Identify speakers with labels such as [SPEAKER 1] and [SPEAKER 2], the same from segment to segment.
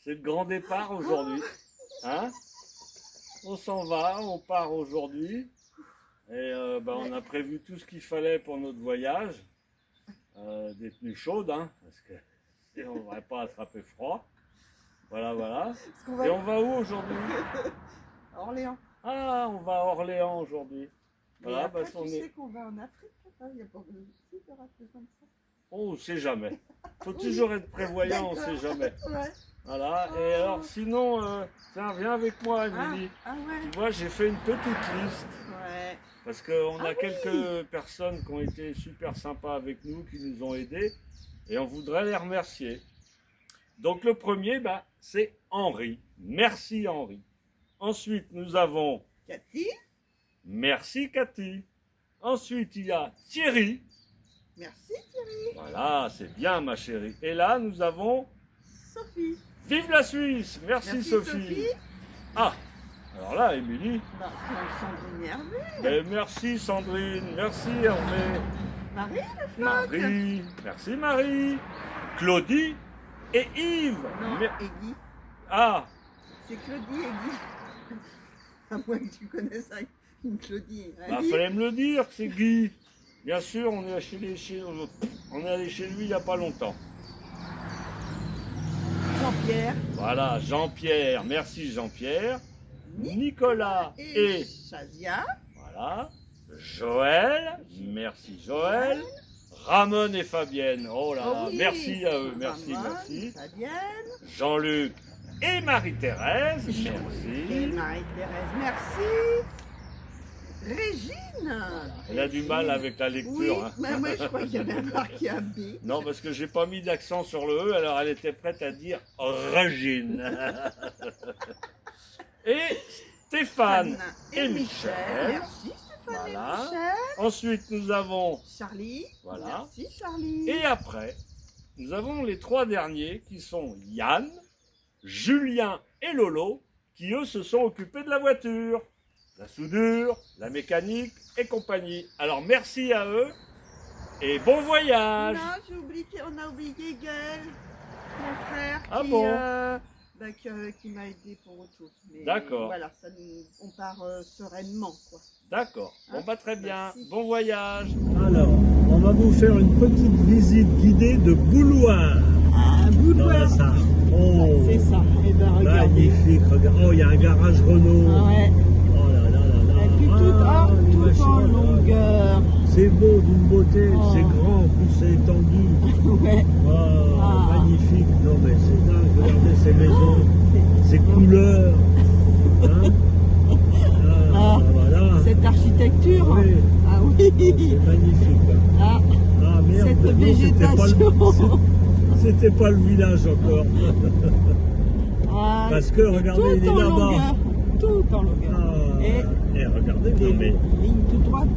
[SPEAKER 1] C'est le grand départ aujourd'hui. Hein? On s'en va, on part aujourd'hui. Et on a prévu tout ce qu'il fallait pour notre voyage. Des tenues chaudes, hein, parce que sinon on n'aurait pas attrapé froid. Voilà, voilà. Et on va où aujourd'hui?
[SPEAKER 2] Orléans.
[SPEAKER 1] Ah, on va à Orléans aujourd'hui. Voilà,
[SPEAKER 2] après,
[SPEAKER 1] parce qu'on
[SPEAKER 2] tu
[SPEAKER 1] est...
[SPEAKER 2] sais qu'on va en Afrique, il n'y a pas besoin de ça.
[SPEAKER 1] On ne sait jamais. Faut toujours être prévoyant, on ne sait jamais.
[SPEAKER 2] Ouais.
[SPEAKER 1] Voilà, et alors sinon, tiens, viens avec moi, Émilie.
[SPEAKER 2] Ah ouais.
[SPEAKER 1] Tu vois, j'ai fait une petite liste.
[SPEAKER 2] Ouais.
[SPEAKER 1] Parce qu'on a quelques personnes qui ont été super sympas avec nous, qui nous ont aidés. Et on voudrait les remercier. Donc le premier, c'est Henri. Merci Henri. Ensuite, nous avons
[SPEAKER 2] Cathy.
[SPEAKER 1] Merci Cathy. Ensuite, il y a Thierry.
[SPEAKER 2] Merci Thierry.
[SPEAKER 1] Voilà, c'est bien ma chérie. Et là, nous avons
[SPEAKER 2] Sophie.
[SPEAKER 1] Vive la Suisse. Merci Sophie. Ah, alors là, Émilie.
[SPEAKER 2] Sandrine Hervé.
[SPEAKER 1] Merci Sandrine. Merci Hervé.
[SPEAKER 2] Marie le floc.
[SPEAKER 1] Marie. Merci Marie. Claudie et Yves.
[SPEAKER 2] Non,
[SPEAKER 1] Mais-
[SPEAKER 2] et Guy.
[SPEAKER 1] Ah,
[SPEAKER 2] C'est Claudie et Guy. À moins que tu connaisses une Claudie et un
[SPEAKER 1] bah,
[SPEAKER 2] Guy.
[SPEAKER 1] fallait me le dire, c'est Guy. Bien sûr, on est allé chez lui il n'y a pas longtemps.
[SPEAKER 2] Jean-Pierre.
[SPEAKER 1] Voilà, Jean-Pierre. Merci Jean-Pierre. Nicolas et
[SPEAKER 2] Shazia.
[SPEAKER 1] voilà. Joël. Merci Joël. Ramon et Fabienne. Oh là là,
[SPEAKER 2] Oh oui.
[SPEAKER 1] merci à eux. Merci,
[SPEAKER 2] Ramon,
[SPEAKER 1] merci.
[SPEAKER 2] Fabienne.
[SPEAKER 1] Jean-Luc et Marie-Thérèse.
[SPEAKER 2] Et
[SPEAKER 1] Merci.
[SPEAKER 2] Marie-Thérèse, merci. Régine.
[SPEAKER 1] Elle a du mal avec la lecture.
[SPEAKER 2] Oui,
[SPEAKER 1] Hein.
[SPEAKER 2] mais moi je crois qu'il y avait marqué un B.
[SPEAKER 1] Non, parce que j'ai pas mis d'accent sur le E, alors elle était prête à dire Régine. Et Stéphane et Michel.
[SPEAKER 2] Merci Stéphane
[SPEAKER 1] Voilà.
[SPEAKER 2] et Michel.
[SPEAKER 1] Ensuite, nous avons,
[SPEAKER 2] Charlie.
[SPEAKER 1] Voilà.
[SPEAKER 2] Merci Charlie.
[SPEAKER 1] et après, nous avons les trois derniers qui sont Yann, Julien et Lolo, qui eux se sont occupés de la voiture, la soudure, la mécanique et compagnie. Alors merci à eux et bon voyage.
[SPEAKER 2] Non, on a oublié Gaël, mon frère,
[SPEAKER 1] Ah
[SPEAKER 2] qui,
[SPEAKER 1] bon
[SPEAKER 2] qui m'a aidé pour autre chose. Mais
[SPEAKER 1] D'accord.
[SPEAKER 2] Voilà, on part sereinement, quoi.
[SPEAKER 1] D'accord, bon très bien,
[SPEAKER 2] Merci.
[SPEAKER 1] bon voyage. Alors, on va vous faire une petite visite guidée de Bouloir.
[SPEAKER 2] Ah, boudoir.
[SPEAKER 1] Oh,
[SPEAKER 2] C'est ça. Eh ben, regardez.
[SPEAKER 1] magnifique, regarde. Oh, il y a un garage Renault.
[SPEAKER 2] Ah ouais.
[SPEAKER 1] Oh là là là là.
[SPEAKER 2] Et puis tout,
[SPEAKER 1] Ah, les
[SPEAKER 2] tout
[SPEAKER 1] machines,
[SPEAKER 2] en
[SPEAKER 1] là.
[SPEAKER 2] longueur.
[SPEAKER 1] C'est beau, d'une beauté,
[SPEAKER 2] Oh.
[SPEAKER 1] c'est grand, en plus c'est étendu.
[SPEAKER 2] Ouais.
[SPEAKER 1] Oh,
[SPEAKER 2] Ah.
[SPEAKER 1] magnifique. Non mais c'est dingue, regardez ces maisons, ces couleurs. Hein.
[SPEAKER 2] Ah.
[SPEAKER 1] Voilà.
[SPEAKER 2] Cette architecture.
[SPEAKER 1] Oui.
[SPEAKER 2] Ah oui.
[SPEAKER 1] C'est magnifique. Hein.
[SPEAKER 2] Ah,
[SPEAKER 1] Ah merde,
[SPEAKER 2] cette
[SPEAKER 1] non,
[SPEAKER 2] végétation.
[SPEAKER 1] c'était pas le village encore.
[SPEAKER 2] Ah,
[SPEAKER 1] Parce que regardez,
[SPEAKER 2] tout
[SPEAKER 1] il est
[SPEAKER 2] en
[SPEAKER 1] là-bas.
[SPEAKER 2] longueur. Tout en longueur.
[SPEAKER 1] Ah,
[SPEAKER 2] Et
[SPEAKER 1] regardez,
[SPEAKER 2] des
[SPEAKER 1] non mais
[SPEAKER 2] lignes tout droites.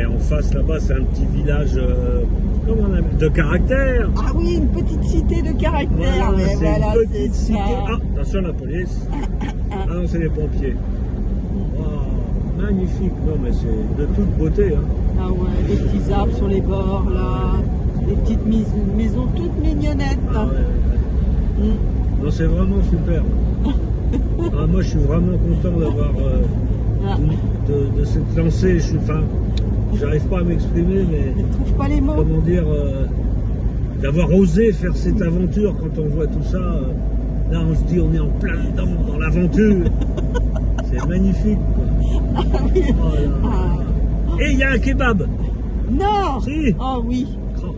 [SPEAKER 1] en face là-bas c'est un petit village comment on appelle, de caractère.
[SPEAKER 2] Ah oui, une petite cité de caractère.
[SPEAKER 1] Voilà,
[SPEAKER 2] Mais
[SPEAKER 1] c'est
[SPEAKER 2] voilà,
[SPEAKER 1] une
[SPEAKER 2] c'est
[SPEAKER 1] petite cité.
[SPEAKER 2] ça.
[SPEAKER 1] Ah, attention la police. Ah non, c'est les pompiers. Wow, magnifique. Non mais c'est de toute beauté. Hein.
[SPEAKER 2] Ah ouais, des petits arbres sur les bords là. Des petites maisons toutes mignonnettes.
[SPEAKER 1] Ah, ouais.
[SPEAKER 2] Mm.
[SPEAKER 1] Non, c'est vraiment super. Ah, moi je suis vraiment content d'avoir
[SPEAKER 2] Ah,
[SPEAKER 1] de cette lancée. J'arrive pas à m'exprimer, mais
[SPEAKER 2] je ne trouve pas les mots.
[SPEAKER 1] comment dire, d'avoir osé faire cette aventure quand on voit tout ça. Là, on se dit, on est en plein dedans, dans l'aventure. C'est magnifique. Quoi.
[SPEAKER 2] Ah oui.
[SPEAKER 1] Oh là là.
[SPEAKER 2] Ah.
[SPEAKER 1] Et il y a un kebab.
[SPEAKER 2] Non.
[SPEAKER 1] Si.
[SPEAKER 2] Oh oui.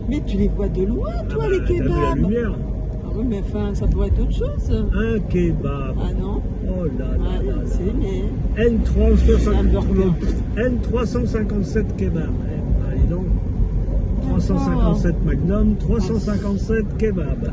[SPEAKER 2] Mais tu les vois de loin, toi,
[SPEAKER 1] Ah
[SPEAKER 2] les
[SPEAKER 1] bah, t'as vu la
[SPEAKER 2] kebabs.
[SPEAKER 1] lumière.
[SPEAKER 2] Ah oui, mais enfin, ça pourrait être autre chose.
[SPEAKER 1] Un kebab.
[SPEAKER 2] Ah non.
[SPEAKER 1] Oh là
[SPEAKER 2] Ah,
[SPEAKER 1] là là là.
[SPEAKER 2] c'est mais.
[SPEAKER 1] N357
[SPEAKER 2] Un burger.
[SPEAKER 1] N357 kebab. Allez donc. 357 Magnum, 357 kebab.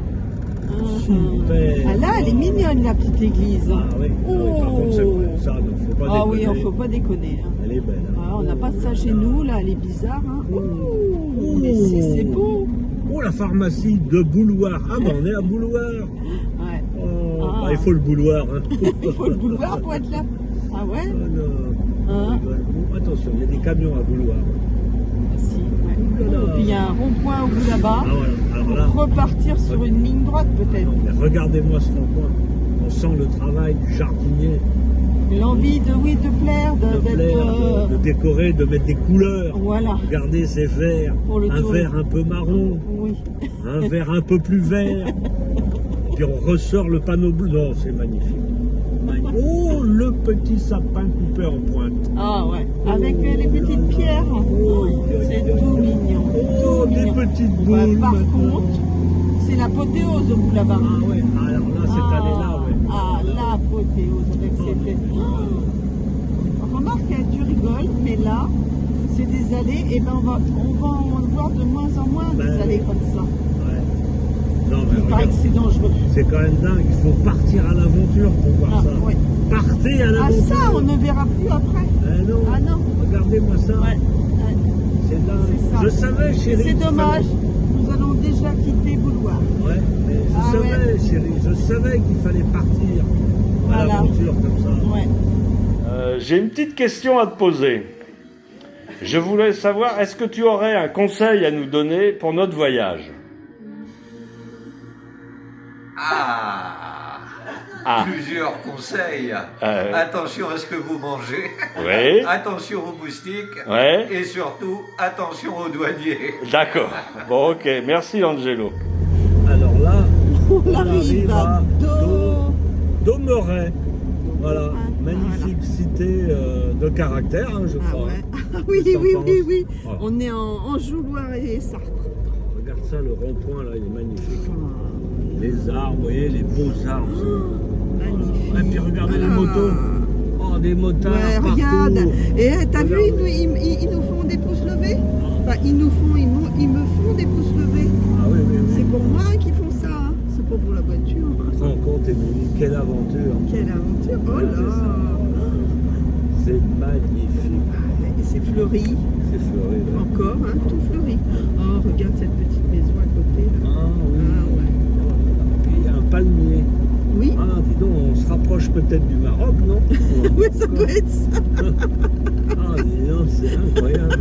[SPEAKER 1] Super.
[SPEAKER 2] Ah là, elle est mignonne, la petite église.
[SPEAKER 1] Ah oui. Ah oui, par contre, ça, faut pas
[SPEAKER 2] Ah oui,
[SPEAKER 1] déconner.
[SPEAKER 2] il ne faut pas déconner. Hein.
[SPEAKER 1] Elle est belle. Hein.
[SPEAKER 2] Ah, on n'a pas ça chez nous, là, elle est bizarre. Hein. Ouh, mais c'est beau.
[SPEAKER 1] Oh, la pharmacie de Bouloir. Ah bah on est à Bouloir.
[SPEAKER 2] Ouais.
[SPEAKER 1] Oh,
[SPEAKER 2] Ah.
[SPEAKER 1] bah, il faut le Bouloir. Hein.
[SPEAKER 2] Il faut le boulevard pour être là. Ah ouais.
[SPEAKER 1] Oh, non.
[SPEAKER 2] Hein.
[SPEAKER 1] Oh, attention, il y a des camions à Bouloir.
[SPEAKER 2] Ah, si, ouais. Et puis il y a un rond-point au bout là-bas.
[SPEAKER 3] Ah voilà, alors là,
[SPEAKER 2] Pour repartir sur une ligne droite peut-être.
[SPEAKER 3] mais regardez-moi ce rond-point. On sent le travail du jardinier,
[SPEAKER 2] L'envie de, oui, de plaire,
[SPEAKER 3] de
[SPEAKER 2] d'être...
[SPEAKER 3] plaire, de décorer, de mettre des couleurs.
[SPEAKER 2] Voilà.
[SPEAKER 3] Regardez ces verts,
[SPEAKER 2] Pour le
[SPEAKER 3] un
[SPEAKER 2] tour.
[SPEAKER 3] vert un peu marron,
[SPEAKER 2] Oui.
[SPEAKER 3] un vert un peu plus vert. Puis on ressort le panneau bleu. Non, c'est magnifique. Oh, le petit sapin coupé en pointe.
[SPEAKER 2] Ah ouais. Avec les petites pierres.
[SPEAKER 3] Oh,
[SPEAKER 2] C'est tout mignon.
[SPEAKER 3] oh,
[SPEAKER 2] Tout
[SPEAKER 3] des
[SPEAKER 2] mignon.
[SPEAKER 3] petites
[SPEAKER 2] Ouais,
[SPEAKER 3] boules.
[SPEAKER 2] par
[SPEAKER 3] maintenant.
[SPEAKER 2] contre, c'est l'apothéose au bout là-bas.
[SPEAKER 3] Ah ouais, alors là, cette année-là, ouais.
[SPEAKER 2] Ah, l'apothéose avec ces têtes. Remarque, tu rigoles, mais là, c'est des allées, et ben on va en voir de moins en moins des
[SPEAKER 3] Ben,
[SPEAKER 2] allées comme ça.
[SPEAKER 3] Ouais. Non, mais
[SPEAKER 2] Il paraît
[SPEAKER 3] regarde,
[SPEAKER 2] que c'est dangereux.
[SPEAKER 3] c'est quand même dingue. Il faut partir à l'aventure pour voir
[SPEAKER 2] Ah,
[SPEAKER 3] ça.
[SPEAKER 2] ouais.
[SPEAKER 3] Partez à
[SPEAKER 2] Ah,
[SPEAKER 3] l'aventure.
[SPEAKER 2] ça, on ne verra plus après.
[SPEAKER 3] Non,
[SPEAKER 2] Ah non.
[SPEAKER 3] regardez-moi ça.
[SPEAKER 2] Ouais.
[SPEAKER 3] C'est dingue.
[SPEAKER 2] C'est ça.
[SPEAKER 3] Je savais, chérie.
[SPEAKER 2] C'est
[SPEAKER 3] qu'il
[SPEAKER 2] dommage,
[SPEAKER 3] fallait-
[SPEAKER 2] nous allons déjà quitter Bouloir.
[SPEAKER 3] Ouais, mais je
[SPEAKER 2] Ah
[SPEAKER 3] savais, chérie. Je savais qu'il fallait partir à
[SPEAKER 2] Voilà.
[SPEAKER 3] l'aventure comme ça.
[SPEAKER 2] Ouais.
[SPEAKER 1] J'ai une petite question à te poser. Je voulais savoir, est-ce que tu aurais un conseil à nous donner pour notre voyage?
[SPEAKER 4] Plusieurs conseils.
[SPEAKER 1] Euh.
[SPEAKER 4] Attention à ce que vous mangez.
[SPEAKER 1] Oui.
[SPEAKER 4] Attention aux moustiques.
[SPEAKER 1] Ouais.
[SPEAKER 4] Et surtout, attention aux douaniers.
[SPEAKER 1] D'accord. Bon, ok. Merci, Angelo.
[SPEAKER 3] Alors là,
[SPEAKER 2] On arrive à
[SPEAKER 3] Domeray. Voilà,
[SPEAKER 2] Ah,
[SPEAKER 3] magnifique cité de caractère, hein, je
[SPEAKER 2] Ah
[SPEAKER 3] crois.
[SPEAKER 2] ouais. Ah oui,
[SPEAKER 3] Qu'est-ce que
[SPEAKER 2] oui,
[SPEAKER 3] t'en
[SPEAKER 2] oui,
[SPEAKER 3] penses
[SPEAKER 2] oui.
[SPEAKER 3] Voilà.
[SPEAKER 2] On est en Jouloir et Sartre.
[SPEAKER 3] Regarde ça, le rond-point là, il est magnifique.
[SPEAKER 2] Ah,
[SPEAKER 3] Les arbres, vous voyez, les beaux arbres.
[SPEAKER 2] magnifique.
[SPEAKER 3] Et puis regardez les
[SPEAKER 2] Ah.
[SPEAKER 3] motos. Oh, des motards
[SPEAKER 2] Ouais,
[SPEAKER 3] partout.
[SPEAKER 2] regarde. Et t'as vu,
[SPEAKER 3] Regarde.
[SPEAKER 2] ils nous font des pouces levés. Enfin, ils me font des pouces levés.
[SPEAKER 3] Ah oui, oui,
[SPEAKER 2] C'est
[SPEAKER 3] oui.
[SPEAKER 2] pour moi qu'ils font ça. Hein. C'est pas pour la voiture.
[SPEAKER 3] Rends compte, Émilie, quelle aventure.
[SPEAKER 2] Quelle aventure. Oh
[SPEAKER 3] Regardez
[SPEAKER 2] là.
[SPEAKER 3] ça. C'est magnifique.
[SPEAKER 2] Et c'est fleuri.
[SPEAKER 3] C'est fleuri. là.
[SPEAKER 2] Encore, hein, tout fleuri. Oh, regarde cette petite maison à côté. Là.
[SPEAKER 3] Ah oui.
[SPEAKER 2] Ah ouais.
[SPEAKER 3] Et il y a un palmier.
[SPEAKER 2] Oui.
[SPEAKER 3] Ah, dis donc, on se rapproche peut-être du Maroc, non?
[SPEAKER 2] Oui, ça doit être ça.
[SPEAKER 3] Ah, dis donc, c'est incroyable.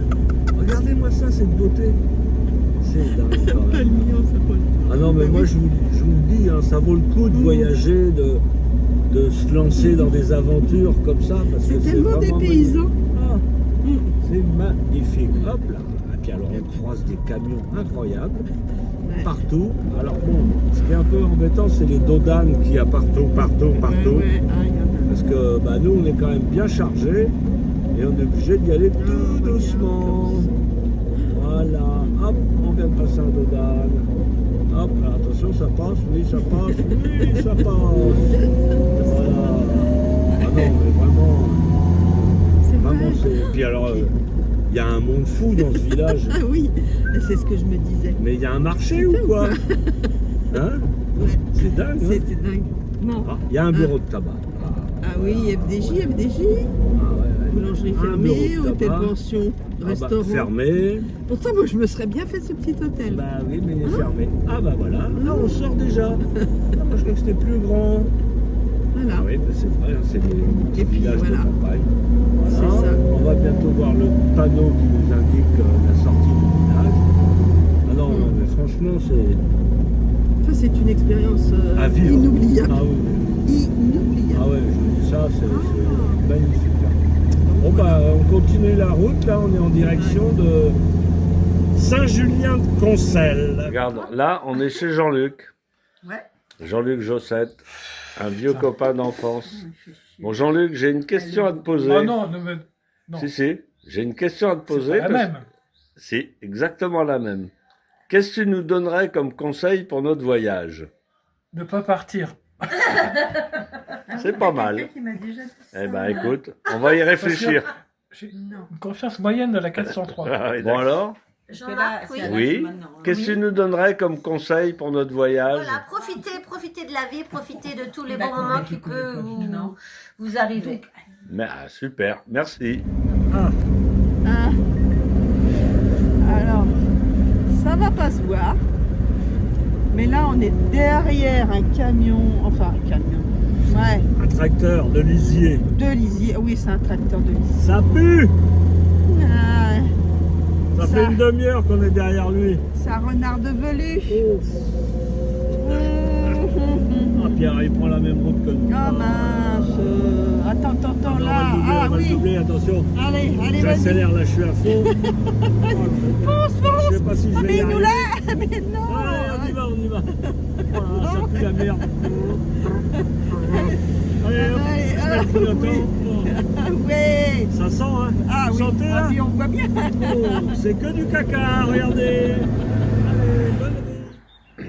[SPEAKER 3] Regardez-moi ça, cette beauté. C'est dingue quand
[SPEAKER 2] Pas le
[SPEAKER 3] même.
[SPEAKER 2] mignon, ça peut.
[SPEAKER 3] Ah non, mais moi je vous le dis, hein, ça vaut le coup de voyager, de se lancer dans des aventures comme ça. Parce
[SPEAKER 2] C'est
[SPEAKER 3] que
[SPEAKER 2] tellement
[SPEAKER 3] vraiment
[SPEAKER 2] dépaysant.
[SPEAKER 3] Ah,
[SPEAKER 2] Mm.
[SPEAKER 3] c'est magnifique. Hop là. Et puis alors on croise des camions incroyables
[SPEAKER 2] Ouais.
[SPEAKER 3] partout. Alors bon, ce qui est un peu embêtant, c'est les dodanes qu'il y a partout.
[SPEAKER 2] Ouais, ouais. Ah, il y en a.
[SPEAKER 3] Parce que bah, nous, on est quand même bien chargés et on est obligé d'y aller tout
[SPEAKER 2] regarde,
[SPEAKER 3] doucement. Voilà, hop, on vient de passer un dodane. Hop, alors, attention, ça passe, oui, ça passe, oui, ça passe. Voilà. Ah non, mais vraiment,
[SPEAKER 2] C'est
[SPEAKER 3] vraiment,
[SPEAKER 2] vrai.
[SPEAKER 3] c'est. Puis alors, il y a un monde fou dans ce village.
[SPEAKER 2] Ah oui, c'est ce que je me disais.
[SPEAKER 3] Mais il y a un marché ou quoi? Hein?
[SPEAKER 2] Ouais.
[SPEAKER 3] C'est dingue, hein?
[SPEAKER 2] C'est dingue. Non.
[SPEAKER 3] Ah, il y a un bureau de tabac.
[SPEAKER 2] Ah oui, FDJ.
[SPEAKER 3] Ah ouais, ouais.
[SPEAKER 2] Boulangerie
[SPEAKER 3] Un
[SPEAKER 2] fermée,
[SPEAKER 3] bureau de
[SPEAKER 2] hôtel
[SPEAKER 3] tabac.
[SPEAKER 2] pension,
[SPEAKER 3] Ah bah,
[SPEAKER 2] restaurant.
[SPEAKER 3] fermé.
[SPEAKER 2] Pourtant, moi, je me serais bien fait ce petit hôtel.
[SPEAKER 3] Bah oui, mais il est fermé. Ah bah voilà, là on sort déjà. Ah, moi je croyais que c'était plus grand.
[SPEAKER 2] Voilà.
[SPEAKER 3] Ah oui, bah, c'est vrai, c'est des petits
[SPEAKER 2] Et puis,
[SPEAKER 3] villages
[SPEAKER 2] voilà.
[SPEAKER 3] de campagne. Voilà.
[SPEAKER 2] C'est ça.
[SPEAKER 3] On va bientôt voir le panneau qui nous indique la sortie du village. Ah non, non, mais franchement, c'est
[SPEAKER 2] Ça, c'est une expérience
[SPEAKER 3] à vivre.
[SPEAKER 2] inoubliable.
[SPEAKER 3] Ah oui.
[SPEAKER 2] Inoubliable.
[SPEAKER 3] Ah ouais, je vous dis ça, c'est magnifique. Bon bah on continue la route, là on est en direction de Saint-Julien-de-Concelles.
[SPEAKER 1] Regarde, là, on est chez Jean-Luc.
[SPEAKER 2] Ouais.
[SPEAKER 1] Jean-Luc Jossette, un vieux copain d'enfance. Bon, Jean-Luc, j'ai une question à te poser.
[SPEAKER 5] Oh non, non.
[SPEAKER 1] Si, si, j'ai une question à te
[SPEAKER 5] C'est
[SPEAKER 1] poser.
[SPEAKER 5] pas la même.
[SPEAKER 1] C'est exactement la même. Qu'est-ce que tu nous donnerais comme conseil pour notre voyage?
[SPEAKER 5] Ne pas partir.
[SPEAKER 1] C'est pas mal. Eh ben, écoute, on va y réfléchir.
[SPEAKER 5] J'ai une confiance moyenne de la 403.
[SPEAKER 1] Ah oui, bon alors?
[SPEAKER 6] Jean-Marc, oui.
[SPEAKER 1] Oui. Qu'est-ce que tu nous donnerais comme conseil pour notre voyage?
[SPEAKER 6] Voilà, profitez de la vie, profitez de tous les bons moments qui peuvent vous arriver.
[SPEAKER 1] Mais, ah, super, merci.
[SPEAKER 3] Ah,
[SPEAKER 2] Ah. Alors, ça va pas se voir. Mais là, on est derrière un camion. Enfin, un camion. Ouais,
[SPEAKER 3] un tracteur de lisier.
[SPEAKER 2] de lisier. Oui, c'est un tracteur de lisier.
[SPEAKER 3] Ça pue.
[SPEAKER 2] Ah,
[SPEAKER 3] Ça fait une demi-heure qu'on est derrière lui.
[SPEAKER 2] C'est un renard de velu.
[SPEAKER 3] Ah, Pierre, il prend la même route que nous.
[SPEAKER 2] Oh mince. Attends,
[SPEAKER 3] On
[SPEAKER 2] là.
[SPEAKER 3] va le doubler,
[SPEAKER 2] Ah
[SPEAKER 3] on va le
[SPEAKER 2] oui.
[SPEAKER 3] doubler, attention.
[SPEAKER 2] Allez, vas-y.
[SPEAKER 3] J'accélère, là, je suis à fond.
[SPEAKER 2] Fonce.
[SPEAKER 3] Je sais pas si je
[SPEAKER 2] Ah,
[SPEAKER 3] vais
[SPEAKER 2] mais
[SPEAKER 3] y
[SPEAKER 2] il nous
[SPEAKER 3] arriver.
[SPEAKER 2] l'a. Mais non.
[SPEAKER 3] Allez, on y va. Voilà, ça pue la merde. Allez, hop,
[SPEAKER 2] Allez,
[SPEAKER 3] je mets le clignotant.
[SPEAKER 2] Ah ouais.
[SPEAKER 3] Ça sent, hein?
[SPEAKER 2] Ah
[SPEAKER 3] Vous
[SPEAKER 2] oui.
[SPEAKER 3] sentez,
[SPEAKER 2] Ah
[SPEAKER 3] là?
[SPEAKER 2] oui, on voit bien.
[SPEAKER 3] Oh, c'est que du caca, regardez. Allez, bonne route.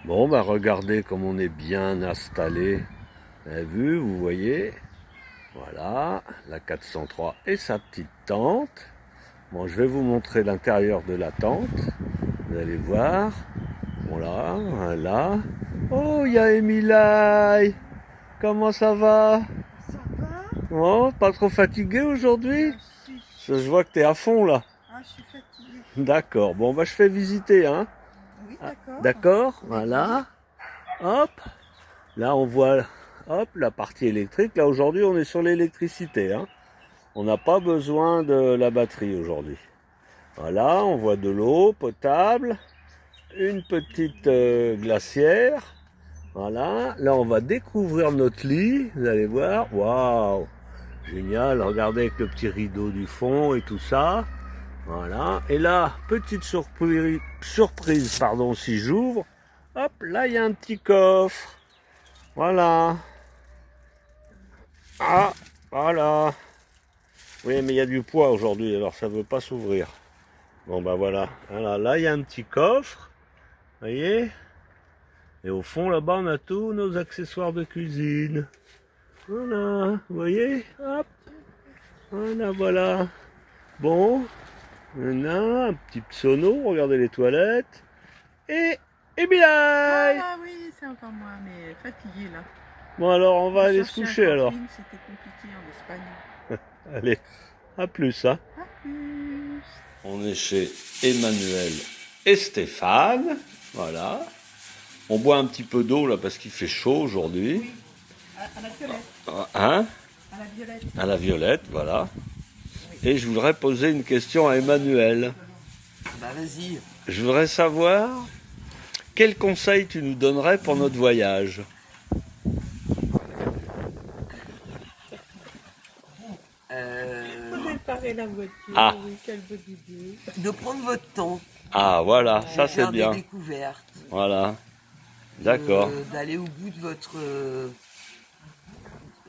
[SPEAKER 3] Bon, bah regardez comme on est bien installé. Vous avez vu, vous voyez. Voilà, la 403 et sa petite tente. Bon, je vais vous montrer l'intérieur de la tente. Vous allez voir. Voilà, voilà. Oh, il y a Emilie. Comment ça va?
[SPEAKER 2] Ça va?
[SPEAKER 3] Oh, pas trop fatigué aujourd'hui? Je vois que tu es à fond là.
[SPEAKER 2] Ah, je suis fatiguée.
[SPEAKER 3] D'accord. Bon, bah je fais visiter, hein.
[SPEAKER 2] Oui, d'accord.
[SPEAKER 3] D'accord, voilà. Hop. Là, on voit, hop, la partie électrique. Là, aujourd'hui, on est sur l'électricité, hein. On n'a pas besoin de la batterie aujourd'hui. Voilà, on voit de l'eau potable, une petite glacière. Voilà, là, on va découvrir notre lit. Vous allez voir. Waouh! Génial, regardez avec le petit rideau du fond et tout ça. Voilà, et là, petite surprise, pardon, si j'ouvre, hop, là, il y a un petit coffre. Voilà. Ah, voilà. Oui, mais il y a du poids aujourd'hui, alors ça ne veut pas s'ouvrir. Bon, bah voilà. Voilà, là, il y a un petit coffre. Vous voyez? Et au fond, là-bas, on a tous nos accessoires de cuisine. Voilà, vous voyez? Hop. Voilà, voilà. Bon. Maintenant, un petit sono, regardez les toilettes. Et bien.
[SPEAKER 2] Ah oui, c'est encore moi, mais fatiguée là.
[SPEAKER 3] Bon alors, on va aller se
[SPEAKER 2] Chercher un
[SPEAKER 3] coucher alors.
[SPEAKER 2] camping, c'était compliqué en Espagne.
[SPEAKER 3] Allez, à plus, hein.
[SPEAKER 2] À plus.
[SPEAKER 3] On est chez Emmanuel et Stéphane. Voilà. On boit un petit peu d'eau là parce qu'il fait chaud aujourd'hui.
[SPEAKER 2] À la violette.
[SPEAKER 3] Hein?
[SPEAKER 2] À la violette.
[SPEAKER 3] À la violette, voilà. Et je voudrais poser une question à Emmanuel.
[SPEAKER 7] Bah vas-y.
[SPEAKER 3] Je voudrais savoir quel conseil tu nous donnerais pour notre voyage.
[SPEAKER 2] Préparer la voiture,
[SPEAKER 3] Ah.
[SPEAKER 2] oui, quelle bonne idée.
[SPEAKER 7] De prendre votre temps.
[SPEAKER 3] Ah voilà, ça
[SPEAKER 7] de
[SPEAKER 3] c'est
[SPEAKER 7] faire
[SPEAKER 3] bien.
[SPEAKER 7] des découvertes.
[SPEAKER 3] Voilà. D'accord.
[SPEAKER 7] D'aller au bout de votre...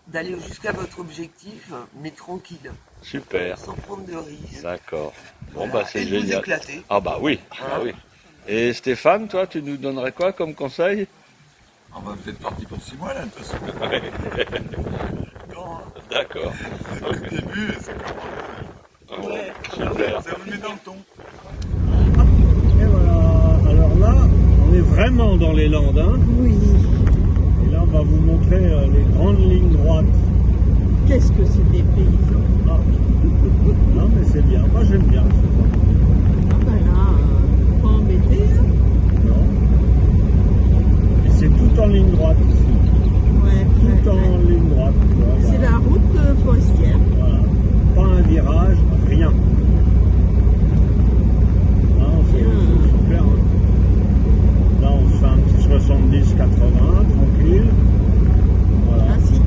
[SPEAKER 7] d'aller jusqu'à votre objectif, mais tranquille,
[SPEAKER 3] Super.
[SPEAKER 7] sans prendre de risques.
[SPEAKER 3] D'accord. Bon
[SPEAKER 7] Voilà.
[SPEAKER 3] bah c'est
[SPEAKER 7] Et de vous
[SPEAKER 3] génial.
[SPEAKER 7] éclater.
[SPEAKER 3] Ah bah oui, ah oui. Et Stéphane, toi, tu nous donnerais quoi comme conseil?
[SPEAKER 8] Ah bah vous êtes parti pour 6 mois là, de toute façon. Quand, hein,
[SPEAKER 3] D'accord.
[SPEAKER 8] au début, c'est
[SPEAKER 3] Ouais, super.
[SPEAKER 8] ça vous met dans le ton.
[SPEAKER 3] Et voilà. Alors là, on est vraiment dans les Landes, hein.
[SPEAKER 2] Oui.
[SPEAKER 3] Et là, on va vous montrer les grandes lignes droites.
[SPEAKER 2] Qu'est-ce que c'est des paysans?
[SPEAKER 3] Ah. Non mais c'est bien. Moi j'aime bien.
[SPEAKER 2] Ah bah là, pas embêté, hein.
[SPEAKER 3] Non. Et c'est tout en ligne droite ici.
[SPEAKER 2] Ouais,
[SPEAKER 3] Tout en ligne droite. Voilà.
[SPEAKER 2] C'est la route forestière.
[SPEAKER 3] Voilà. Pas un virage, rien. Là, c'est super. Hein. Là, on se fait un petit 70-80, tranquille. Voilà.
[SPEAKER 2] Ah si,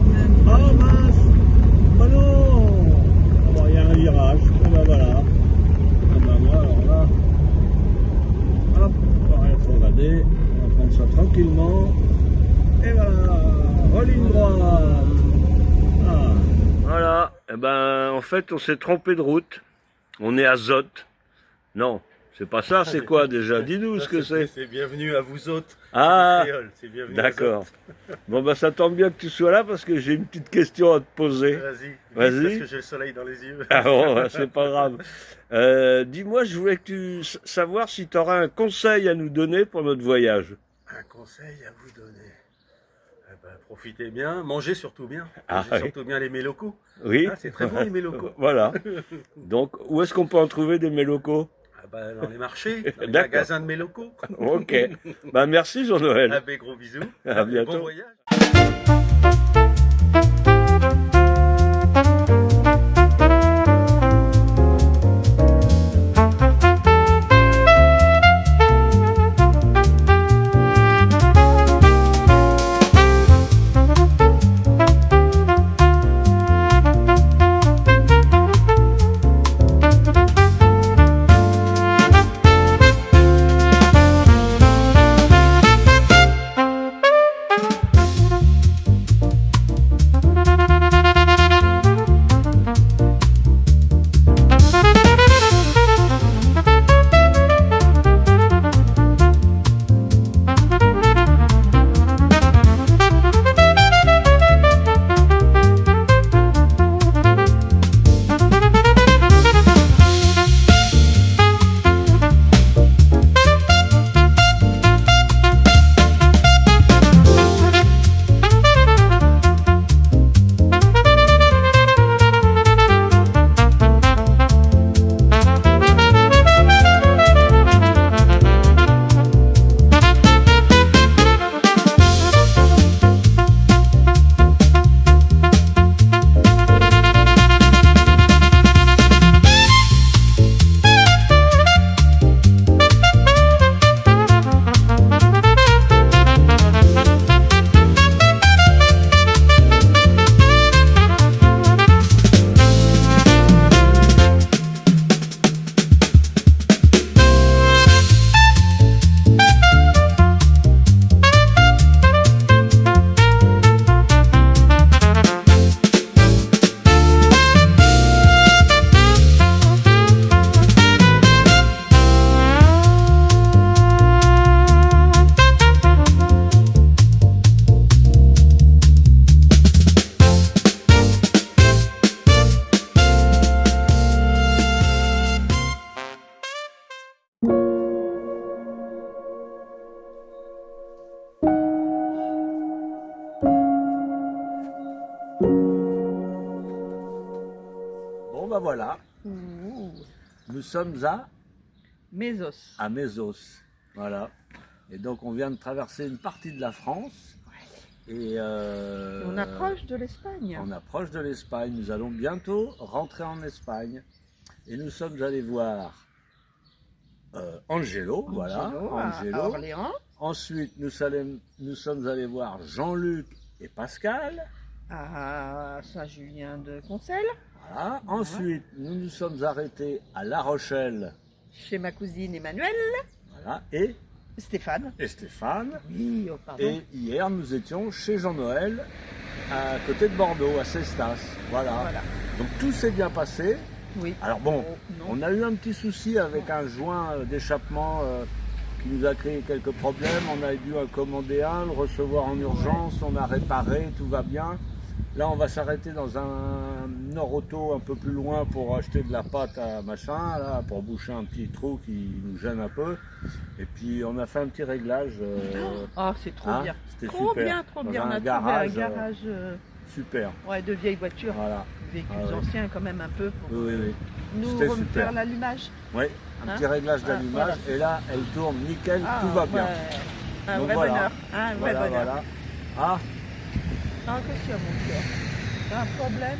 [SPEAKER 3] Ah mince! Ah non! Ah bah, il y a un virage. Ah bah voilà. Ah bah moi, alors là. Hop, on va rétrograder. On va prendre ça tranquillement. Et voilà, religne droite. Ah. Voilà, et ben en fait on s'est trompé de route. On est à Zot. Non, c'est pas ça, c'est quoi déjà? Dis-nous ce que c'est.
[SPEAKER 9] C'est bienvenue à vous autres.
[SPEAKER 3] Ah,
[SPEAKER 9] Créole, c'est bienvenue à
[SPEAKER 3] d'accord. Bon bah ça tombe bien que tu sois là parce que j'ai une petite question à te poser.
[SPEAKER 9] vous autres. Vas-y,
[SPEAKER 3] Vas-y.
[SPEAKER 9] vite, parce que j'ai le soleil dans les yeux.
[SPEAKER 3] Ah bon, c'est pas grave. Dis-moi, je voulais que tu savoir si tu aurais un conseil à nous donner pour notre voyage.
[SPEAKER 9] Un conseil à vous donner. Eh ben, profitez bien, mangez surtout bien.
[SPEAKER 3] Ah,
[SPEAKER 9] Mangez
[SPEAKER 3] oui.
[SPEAKER 9] surtout bien les mets locaux.
[SPEAKER 3] Oui.
[SPEAKER 9] Ah, c'est très bon les mets locaux.
[SPEAKER 3] Voilà. Donc, où est-ce qu'on peut en trouver des mets locaux?
[SPEAKER 9] Ah ben, dans les marchés, dans les
[SPEAKER 3] D'accord.
[SPEAKER 9] magasins de mets locaux.
[SPEAKER 3] Ok. Bah merci Jean-Noël.
[SPEAKER 9] Ah ben, gros bisous.
[SPEAKER 3] À bientôt.
[SPEAKER 9] Bon voyage.
[SPEAKER 3] bah voilà,
[SPEAKER 2] Ouh.
[SPEAKER 3] nous sommes
[SPEAKER 2] Mésos.
[SPEAKER 3] à Mésos. Voilà. Et donc on vient de traverser une partie de la France. Et
[SPEAKER 2] On approche de l'Espagne.
[SPEAKER 3] on approche de l'Espagne. Nous allons bientôt rentrer en Espagne. Et nous sommes allés voir Angelo, voilà.
[SPEAKER 2] À Orléans.
[SPEAKER 3] Ensuite, nous sommes allés voir Jean-Luc et Pascal.
[SPEAKER 2] À Saint-Julien-de-Concel.
[SPEAKER 3] Voilà. Ensuite, nous nous sommes arrêtés à La Rochelle.
[SPEAKER 2] Chez ma cousine Emmanuelle.
[SPEAKER 3] Voilà. Et
[SPEAKER 2] Stéphane.
[SPEAKER 3] Stéphane.
[SPEAKER 2] Oui, oh, pardon.
[SPEAKER 3] Et hier, nous étions chez Jean-Noël, à côté de Bordeaux, à Cestas. Voilà.
[SPEAKER 2] Voilà.
[SPEAKER 3] Donc tout s'est bien passé.
[SPEAKER 2] Oui.
[SPEAKER 3] Alors bon,
[SPEAKER 2] non.
[SPEAKER 3] on a eu un petit souci avec un joint d'échappement qui nous a créé quelques problèmes. On a dû en commander un, le recevoir en urgence, on a réparé, tout va bien. Là, on va s'arrêter dans un Nord-Auto un peu plus loin pour acheter de la pâte à machin, là, pour boucher un petit trou qui nous gêne un peu. Et puis, on a fait un petit réglage.
[SPEAKER 2] Oh, c'est trop
[SPEAKER 3] hein,
[SPEAKER 2] bien.
[SPEAKER 3] c'était
[SPEAKER 2] Trop
[SPEAKER 3] super.
[SPEAKER 2] bien, trop
[SPEAKER 3] Dans
[SPEAKER 2] bien.
[SPEAKER 3] un
[SPEAKER 2] On a
[SPEAKER 3] garage,
[SPEAKER 2] trouvé un garage
[SPEAKER 3] Super.
[SPEAKER 2] ouais, de vieilles voitures.
[SPEAKER 3] Voilà.
[SPEAKER 2] Véhicules
[SPEAKER 3] Ah ouais.
[SPEAKER 2] anciens quand même un peu pour
[SPEAKER 3] Oui, oui, oui.
[SPEAKER 2] nous
[SPEAKER 3] C'était
[SPEAKER 2] refaire
[SPEAKER 3] super.
[SPEAKER 2] l'allumage.
[SPEAKER 3] Oui, un petit réglage d'allumage.
[SPEAKER 2] voilà.
[SPEAKER 3] Et là, elle tourne nickel,
[SPEAKER 2] Ah,
[SPEAKER 3] tout va bien.
[SPEAKER 2] ouais. Un
[SPEAKER 3] Donc
[SPEAKER 2] vrai
[SPEAKER 3] voilà.
[SPEAKER 2] bonheur. Un vrai
[SPEAKER 3] Voilà,
[SPEAKER 2] bonheur.
[SPEAKER 3] voilà. Ah,
[SPEAKER 2] Ah, qu'est-ce qu'il y a, mon cœur? T'as un problème?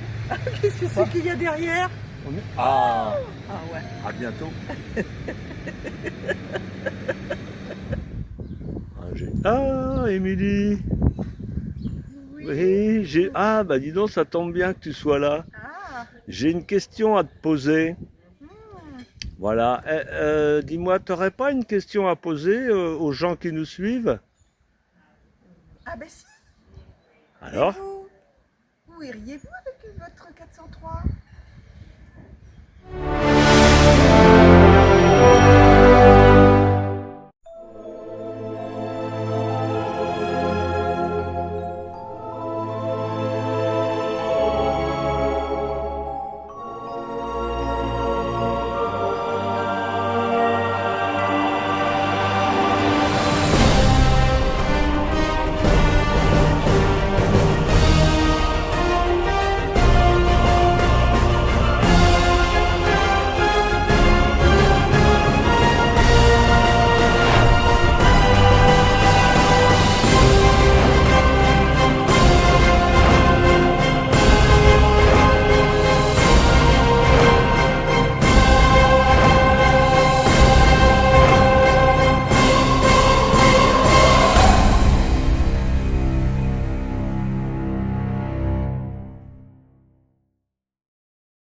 [SPEAKER 2] Qu'est-ce que c'est qu'il y a derrière?
[SPEAKER 3] ah,
[SPEAKER 2] Ah ouais.
[SPEAKER 3] à bientôt. Ah, Émilie. Oui, j'ai. Ah, bah dis donc, ça tombe bien que tu sois là.
[SPEAKER 2] Ah,
[SPEAKER 3] J'ai une question à te poser. Voilà. Dis-moi, t'aurais pas une question à poser aux gens qui nous suivent?
[SPEAKER 2] ah ben si.
[SPEAKER 3] Alors?
[SPEAKER 2] Et vous iriez-vous avec votre 403?